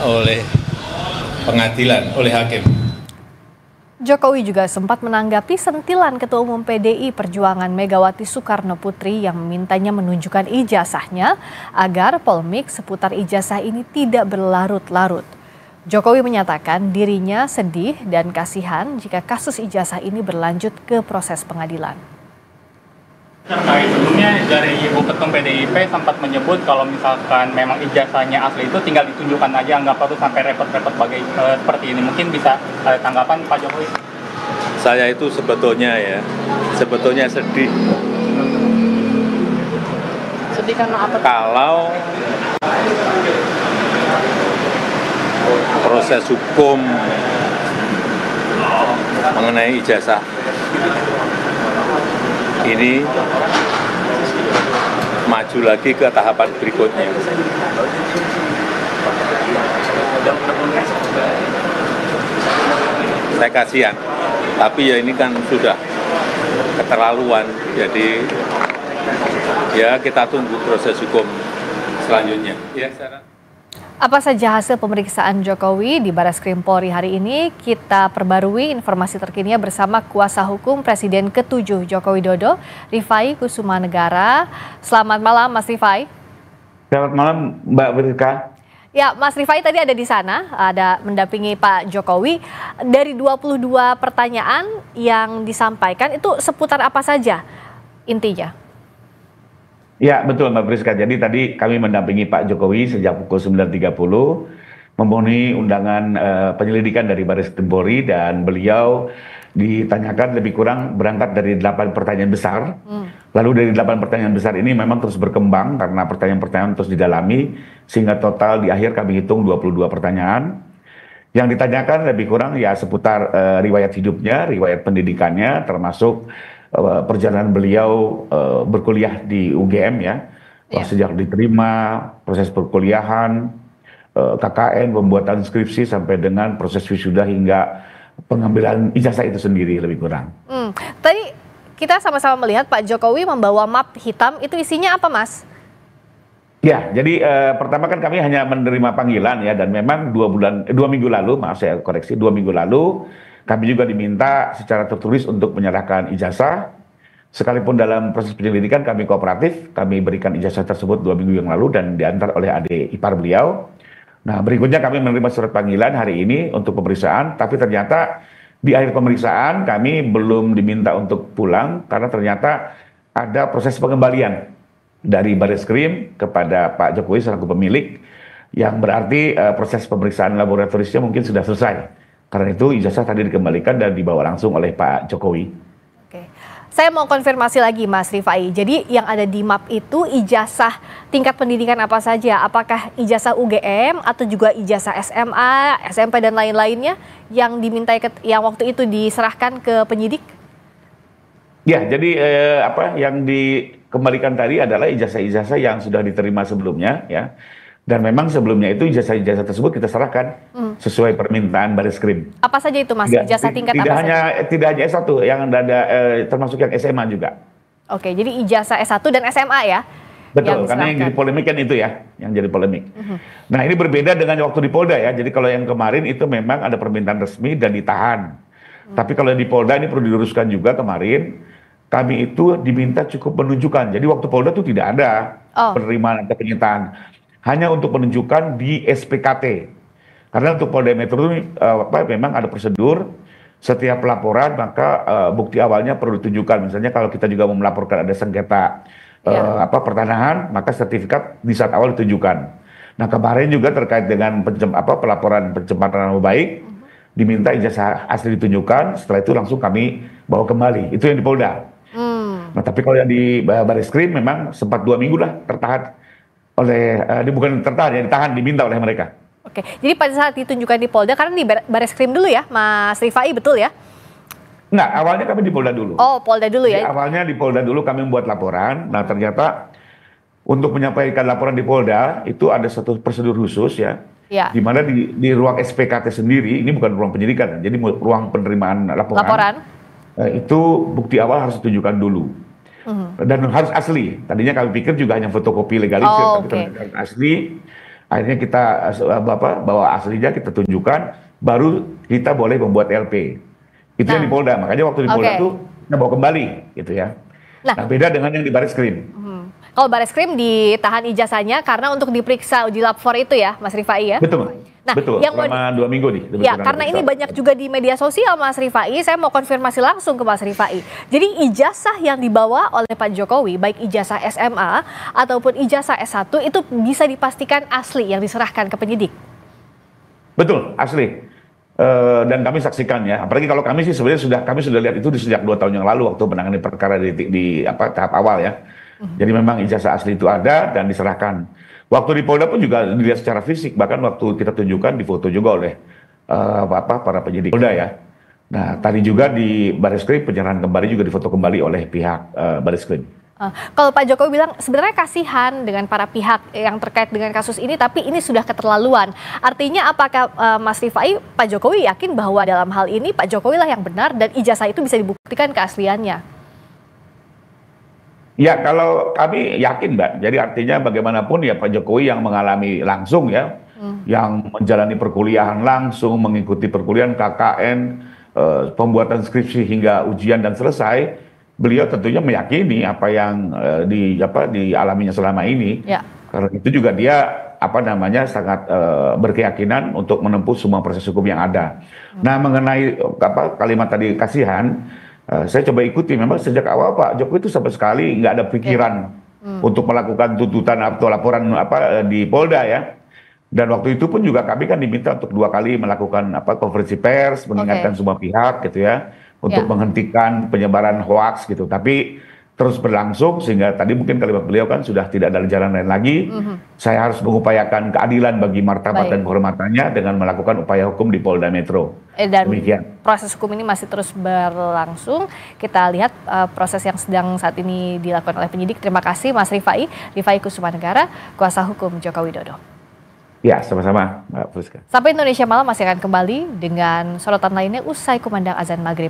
oleh pengadilan, oleh hakim. Jokowi juga sempat menanggapi sentilan Ketua Umum PDI Perjuangan Megawati Soekarno Putri yang memintanya menunjukkan ijazahnya agar polemik seputar ijazah ini tidak berlarut-larut. Jokowi menyatakan dirinya sedih dan kasihan jika kasus ijazah ini berlanjut ke proses pengadilan. Terkait sebelumnya dari Ibu Ketum PDIP sempat menyebut kalau misalkan memang ijazahnya asli itu tinggal ditunjukkan aja, nggak perlu sampai repot-repot seperti ini. Mungkin bisa tanggapan Pak Jokowi? Saya itu sebetulnya sedih. Sedih karena apa? Kalau proses hukum mengenai ijazah ini maju lagi ke tahapan berikutnya. Saya kasihan, tapi ya ini kan sudah keterlaluan, jadi ya kita tunggu proses hukum selanjutnya. Ya, Apa saja hasil pemeriksaan Jokowi di Barreskrim Polri hari ini? Kita perbarui informasi terkininya bersama kuasa hukum Presiden ke-7 Joko Widodo, Rifai Kusumanegara. Selamat malam, Mas Rifai. Selamat malam, Mbak Berika. Ya, Mas Rifai tadi ada di sana, ada mendampingi Pak Jokowi. Dari 22 pertanyaan yang disampaikan, itu seputar apa saja intinya? Ya, betul Mbak Priska. Jadi tadi kami mendampingi Pak Jokowi sejak pukul 9.30 memenuhi undangan penyelidikan dari Barreskrim Polri, dan beliau ditanyakan lebih kurang berangkat dari 8 pertanyaan besar. Lalu dari 8 pertanyaan besar ini memang terus berkembang karena pertanyaan-pertanyaan terus didalami, sehingga total di akhir kami hitung 22 pertanyaan. Yang ditanyakan lebih kurang ya seputar riwayat hidupnya, riwayat pendidikannya, termasuk perjalanan beliau berkuliah di UGM ya, sejak diterima, proses perkuliahan, KKN, pembuatan skripsi, sampai dengan proses wisuda hingga pengambilan ijazah itu sendiri lebih kurang. Tadi kita sama-sama melihat Pak Jokowi membawa map hitam, itu isinya apa, Mas? Ya, jadi pertama kan kami hanya menerima panggilan ya, dan memang 2 minggu lalu, maaf saya koreksi, 2 minggu lalu kami juga diminta secara tertulis untuk menyerahkan ijazah. Sekalipun dalam proses penyelidikan kami kooperatif, kami berikan ijazah tersebut 2 minggu yang lalu dan diantar oleh adik ipar beliau. Nah, berikutnya kami menerima surat panggilan hari ini untuk pemeriksaan, tapi ternyata di akhir pemeriksaan kami belum diminta untuk pulang karena ternyata ada proses pengembalian dari Barreskrim kepada Pak Jokowi selaku pemilik, yang berarti proses pemeriksaan laboratorisnya mungkin sudah selesai. Karena itu ijazah tadi dikembalikan dan dibawa langsung oleh Pak Jokowi. Oke. Saya mau konfirmasi lagi, Mas Rifai. Jadi yang ada di map itu ijazah tingkat pendidikan apa saja? Apakah ijazah UGM atau juga ijazah SMA, SMP dan lain-lainnya yang dimintai yang waktu itu diserahkan ke penyidik? Ya, jadi yang dikembalikan tadi adalah ijazah-ijazah yang sudah diterima sebelumnya ya. Dan memang sebelumnya itu ijazah-ijazah tersebut kita serahkan sesuai permintaan Barreskrim. Apa saja itu, Mas? Ijazah tingkat apa saja? Tidak hanya S1, yang ada termasuk yang SMA juga. Oke, jadi ijazah S1 dan SMA ya? Betul, karena yang jadi polemik kan itu ya, yang jadi polemik. Nah, ini berbeda dengan waktu di Polda ya. Jadi kalau yang kemarin itu memang ada permintaan resmi dan ditahan. Tapi kalau di Polda ini perlu diluruskan juga, kemarin kami itu diminta cukup menunjukkan. Jadi waktu Polda itu tidak ada penerimaan atau penyitaan. Hanya untuk menunjukkan di SPKT. Karena untuk Polda Metro itu memang ada prosedur, setiap pelaporan maka bukti awalnya perlu ditunjukkan. Misalnya kalau kita juga mau melaporkan ada sengketa pertanahan, maka sertifikat di saat awal ditunjukkan. Nah, kemarin juga terkait dengan pelaporan pencemaran nama baik, diminta ijazah asli ditunjukkan, setelah itu langsung kami bawa kembali. Itu yang di Polda. Nah, tapi kalau yang di Barreskrim memang sempat 2 minggu lah tertahan bukan tertahan ya, ditahan, diminta oleh mereka. Oke, jadi pada saat ditunjukkan di Polda, karena di Barreskrim dulu ya, Mas Rifai, betul ya? Enggak, awalnya kami di Polda dulu. Oh, Polda dulu ya? Jadi, awalnya di Polda dulu kami membuat laporan. Nah, ternyata untuk menyampaikan laporan di Polda itu ada satu prosedur khusus ya. Di mana di ruang SPKT sendiri, ini bukan ruang penyidikan, jadi ruang penerimaan laporan. Itu bukti awal harus ditunjukkan dulu. Dan harus asli. Tadinya kami pikir juga hanya fotokopi legalisir, tapi ternyata asli. Akhirnya kita bawa aslinya, kita tunjukkan, baru kita boleh membuat LP. Itu yang di Polda, makanya waktu di Polda tuh kita bawa kembali, gitu ya. Nah, beda dengan yang di Bareskrim. Kalau Bareskrim ditahan ijazahnya karena untuk diperiksa uji lapor itu ya, Mas Rifai ya? Betul. Nah, betul, yang selama 2 minggu nih. Ya, karena ini banyak juga di media sosial, Mas Rifai. Saya mau konfirmasi langsung ke Mas Rifai. Jadi ijazah yang dibawa oleh Pak Jokowi, baik ijazah SMA ataupun ijazah S1 itu bisa dipastikan asli yang diserahkan ke penyidik? Betul, asli. Dan kami saksikan ya. Apalagi kalau kami sih sebenarnya kami sudah lihat itu sejak 2 tahun yang lalu waktu menangani perkara di tahap awal ya. Jadi memang ijazah asli itu ada dan diserahkan. Waktu di Polda pun juga dilihat secara fisik, bahkan waktu kita tunjukkan difoto juga oleh para penyidik Polda ya. Nah, tadi juga di Bareskrim penyerahan kembali juga difoto kembali oleh pihak Bareskrim. Kalau Pak Jokowi bilang sebenarnya kasihan dengan para pihak yang terkait dengan kasus ini, tapi ini sudah keterlaluan. Artinya apakah Mas Rifai, Pak Jokowi yakin bahwa dalam hal ini Pak Jokowi lah yang benar dan ijazah itu bisa dibuktikan keasliannya? Ya, kalau kami yakin, Mbak. Jadi artinya bagaimanapun ya Pak Jokowi yang mengalami langsung ya, yang menjalani perkuliahan langsung, mengikuti perkuliahan KKN, pembuatan skripsi hingga ujian dan selesai, beliau tentunya meyakini apa yang dialaminya selama ini. Ya. Karena itu juga dia sangat berkeyakinan untuk menempuh semua proses hukum yang ada. Nah, mengenai kalimat tadi kasihan, saya coba ikuti, memang sejak awal Pak Jokowi itu sama sekali nggak ada pikiran untuk melakukan tuntutan atau laporan di Polda ya. Dan waktu itu pun juga kami kan diminta untuk 2 kali melakukan konferensi pers, mengingatkan semua pihak gitu ya, untuk menghentikan penyebaran hoaks gitu. Tapi terus berlangsung sehingga tadi mungkin kalimat beliau kan sudah tidak ada jalan lain lagi. Saya harus mengupayakan keadilan bagi martabat dan kehormatannya dengan melakukan upaya hukum di Polda Metro. Dan demikian. Proses hukum ini masih terus berlangsung. Kita lihat proses yang sedang saat ini dilakukan oleh penyidik. Terima kasih Mas Rifai Kusumanegara, kuasa hukum Joko Widodo. Ya, sama-sama Mbak Friska. Sampai Indonesia Malam masih akan kembali dengan sorotan lainnya usai kumandang azan maghrib.